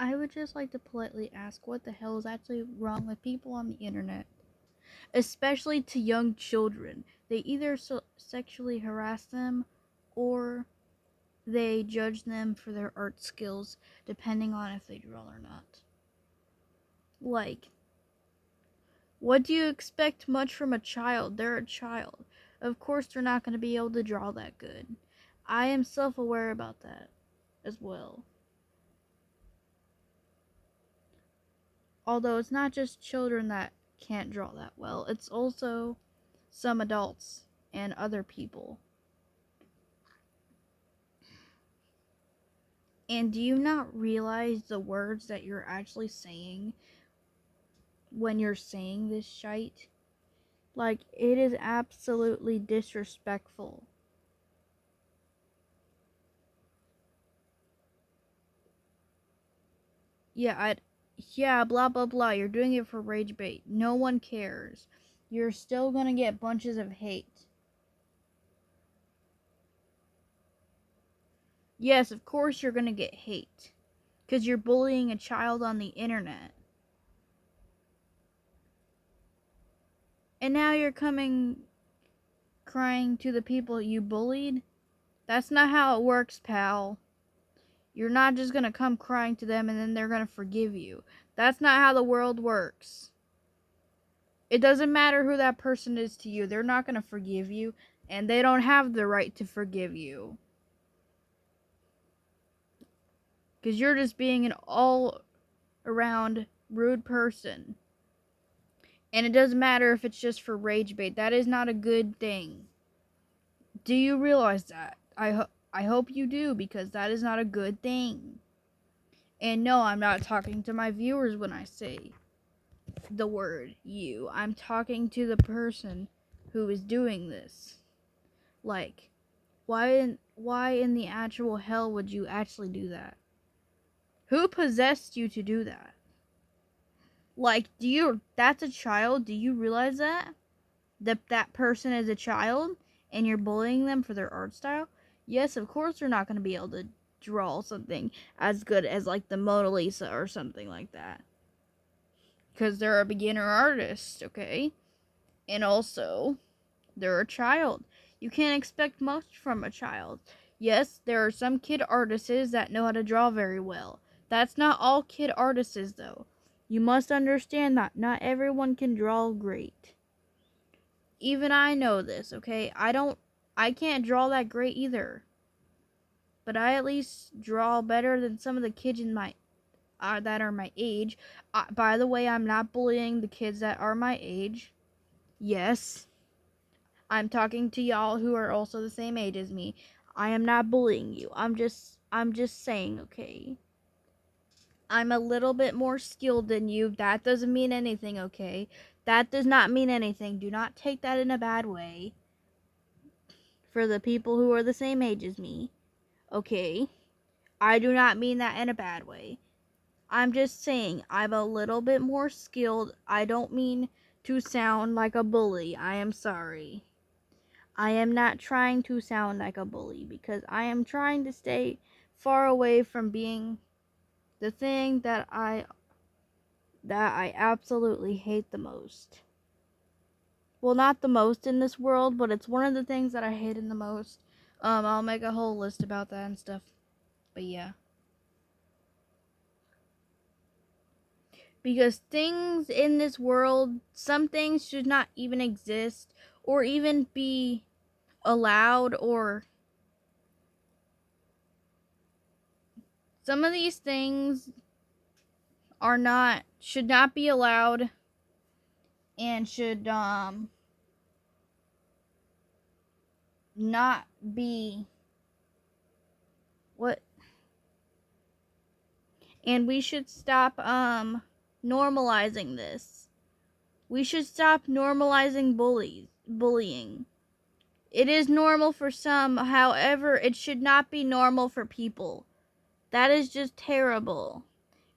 I would just like to politely ask what the hell is actually wrong with people on the internet, especially to young children. They either sexually harass them or they judge them for their art skills, depending on if they draw or not. Like, what do you expect much from a child? They're a child. Of course, they're not going to be able to draw that good. I am self aware about that as well. Although it's not just children that can't draw that well, it's also some adults and other people. And do you not realize the words that you're actually saying when you're saying this shite? Like, it is absolutely disrespectful. Yeah, blah blah blah. You're doing it for rage bait. No one cares. You're still gonna get bunches of hate. Yes, of course you're gonna get hate. Because you're bullying a child on the internet. And now you're coming crying to the people you bullied? That's not how it works, pal. You're not just gonna come crying to them and then they're gonna forgive you. That's not how the world works. It doesn't matter who that person is to you. They're not gonna forgive you, and they don't have the right to forgive you. Because you're just being an all around rude person. And it doesn't matter if it's just for rage bait. That is not a good thing. Do you realize that? I hope you do, because that is not a good thing. And no, I'm not talking to my viewers when I say the word you. I'm talking to the person who is doing this. Like, why in the actual hell would you actually do that? Who possessed you to do that? Like, that's a child? Do you realize that? That person is a child and you're bullying them for their art style? Yes, of course they're not going to be able to draw something as good as like the Mona Lisa or something like that. Because they're a beginner artist, okay? And also, they're a child. You can't expect much from a child. Yes, there are some kid artists that know how to draw very well. That's not all kid artists, though. You must understand that not everyone can draw great. Even I know this, okay? I can't draw that great either. But I at least draw better than some of the kids in my that are my age. By the way, I'm not bullying the kids that are my age. Yes, I'm talking to y'all who are also the same age as me. I am not bullying you. I'm just saying, okay? I'm a little bit more skilled than you. That doesn't mean anything, okay? That does not mean anything. Do not take that in a bad way. For the people who are the same age as me, okay? I do not mean that in a bad way. I'm just saying I'm a little bit more skilled. I don't mean to sound like a bully. I am sorry. I am not trying to sound like a bully because I am trying to stay far away from being the thing that I absolutely hate the most. Well, not the most in this world, but it's one of the things that I hate in the most. I'll make a whole list about that and stuff. But yeah. Because things in this world, some things should not even exist or even be allowed, or some of these things should not be allowed and should not be what and we should stop normalizing this. We should stop normalizing bullying. It is normal for some, however, it should not be normal for people. That is just terrible.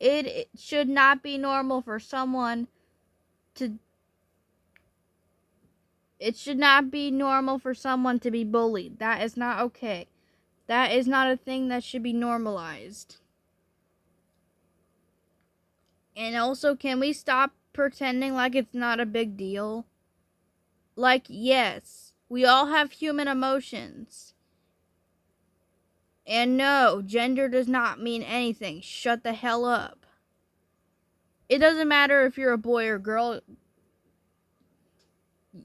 It should not be normal for someone to It should not be normal for someone to be bullied. That is not okay. That is not a thing that should be normalized. And also, can we stop pretending like it's not a big deal? Like, yes, we all have human emotions. And no, gender does not mean anything. Shut the hell up. It doesn't matter if you're a boy or girl.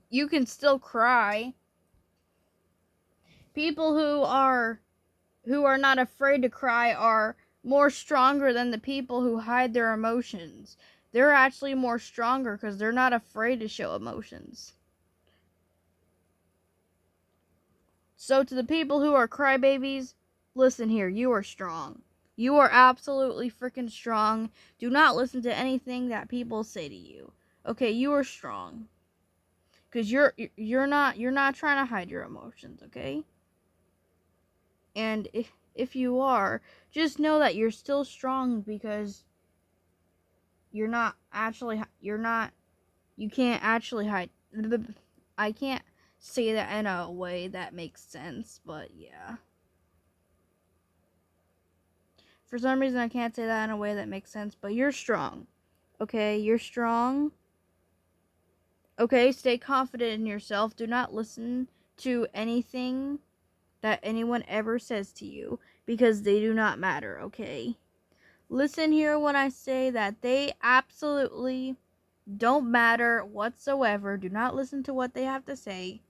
You can still cry. People who are not afraid to cry are more stronger than the people who hide their emotions. They're actually more stronger because they're not afraid to show emotions. So to the people who are crybabies, listen here, you are strong. You are absolutely freaking strong. Do not listen to anything that people say to you. Okay, you are strong. Cuz you're not trying to hide your emotions, okay? And if you are, just know that you're still strong because you can't actually hide. I can't say that in a way that makes sense, but yeah. For some reason, I can't say that in a way that makes sense, but you're strong. Okay, you're strong. Okay, stay confident in yourself. Do not listen to anything that anyone ever says to you because they do not matter, okay? Listen here when I say that they absolutely don't matter whatsoever. Do not listen to what they have to say.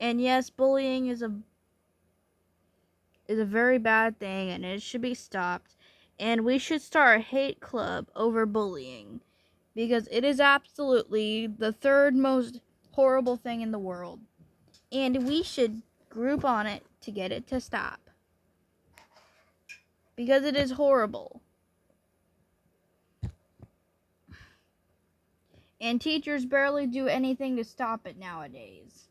And yes, bullying is a very bad thing and it should be stopped. And we should start a hate club over bullying because it is absolutely the third most horrible thing in the world. And we should group on it to get it to stop because it is horrible. And teachers barely do anything to stop it nowadays.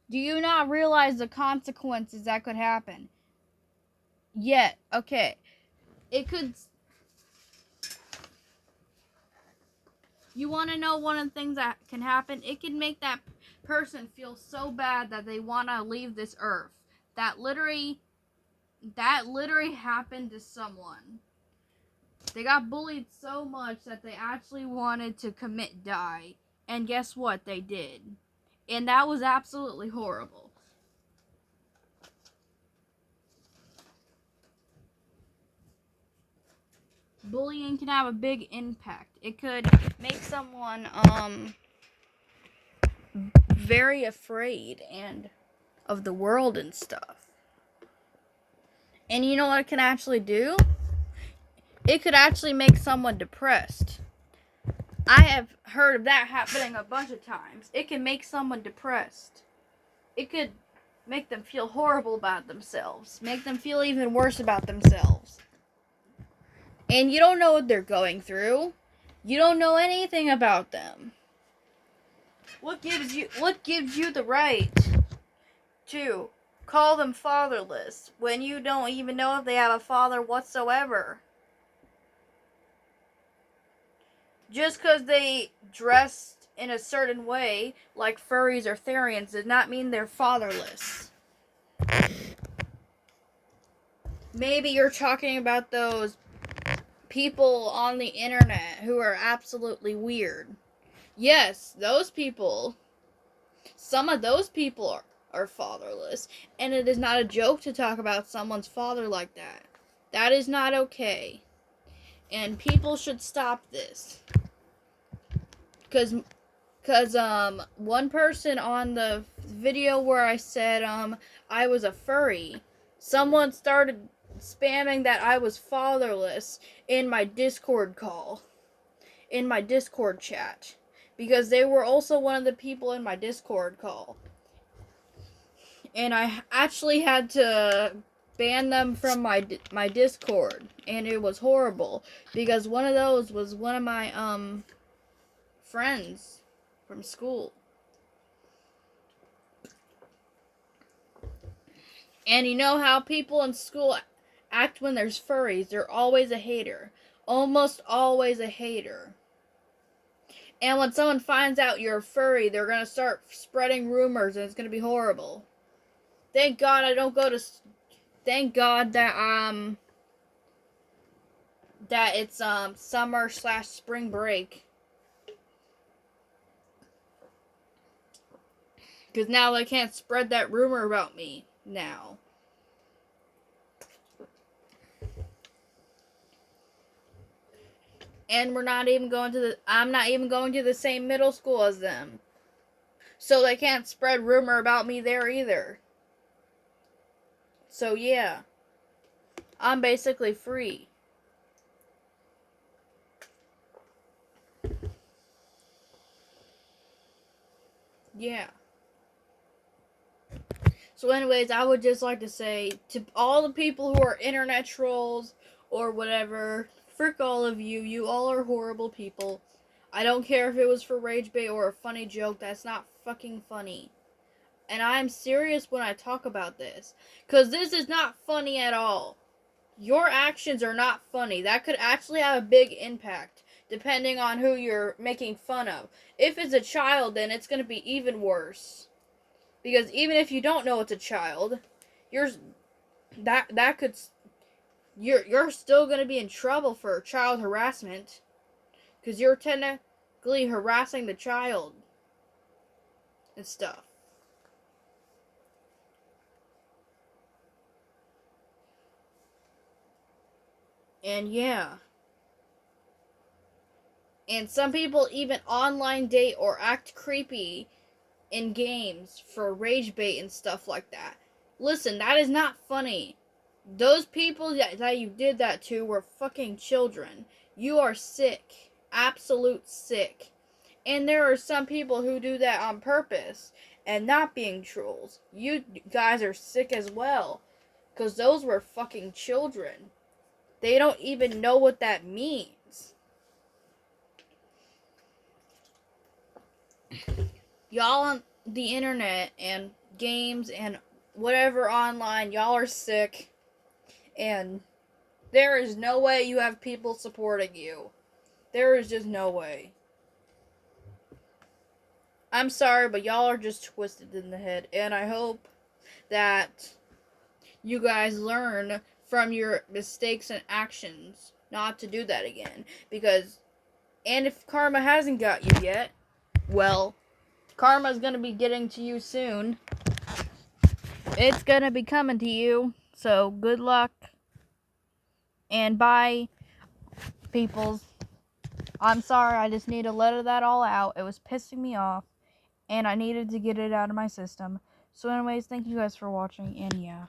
Do you not realize the consequences that could happen? Yet, okay, it could. You want to know one of the things that can happen? It can make that person feel so bad that they want to leave this earth. That literally happened to someone. They got bullied so much that they actually wanted to commit die. And guess what? They did. And that was absolutely horrible. Bullying can have a big impact. It could make someone very afraid and of the world and stuff. And you know what it can actually do? It could actually make someone depressed. I have heard of that happening a bunch of times. It can make someone depressed. It could make them feel horrible about themselves. Make them feel even worse about themselves. And you don't know what they're going through. You don't know anything about them. What gives you the right to call them fatherless when you don't even know if they have a father whatsoever? Just because they dressed in a certain way, like furries or therians, does not mean they're fatherless. Maybe you're talking about those people on the internet who are absolutely weird. Yes, those people. Some of those people are fatherless. And it is not a joke to talk about someone's father like that. That is not okay. And people should stop this. Because one person on the video where I said I was a furry, someone started spamming that I was fatherless in my Discord call, in my Discord chat, because they were also one of the people in my Discord call. And I actually had to ban them from my Discord, and it was horrible because one of those was one of my friends from school. And you know how people in school act when there's furries? They're always a hater. Almost always a hater. And when someone finds out you're a furry, they're going to start spreading rumors and it's going to be horrible. Thank God I don't go to... Thank God that that it's summer/spring break. Because now they can't spread that rumor about me now. And I'm not even going to the same middle school as them. So they can't spread rumor about me there either. So yeah. I'm basically free. Yeah. So anyways, I would just like to say to all the people who are internet trolls or whatever, frick all of you. You all are horrible people. I don't care if it was for rage bait or a funny joke. That's not fucking funny. And I'm serious when I talk about this. Because this is not funny at all. Your actions are not funny. That could actually have a big impact, depending on who you're making fun of. If it's a child, then it's going to be even worse. Because even if you don't know it's a child, you're still going to be in trouble for child harassment. Because you're technically harassing the child. And stuff. And yeah. And some people even online date or act creepy in games for rage bait and stuff like that. Listen, that is not funny. Those people that you did that to were fucking children. You are sick. Absolute sick. And there are some people who do that on purpose and not being trolls. You guys are sick as well. Because those were fucking children. They don't even know what that means. Y'all on the internet and games and whatever online, y'all are sick. And there is no way you have people supporting you. There is just no way. I'm sorry, but y'all are just twisted in the head. And I hope that you guys learn from your mistakes and actions not to do that again. And if karma hasn't got you yet, well, karma's gonna be getting to you soon. It's gonna be coming to you. So good luck. And bye, peoples. I'm sorry, I just need to let that all out. It was pissing me off. And I needed to get it out of my system. So anyways, thank you guys for watching. And yeah.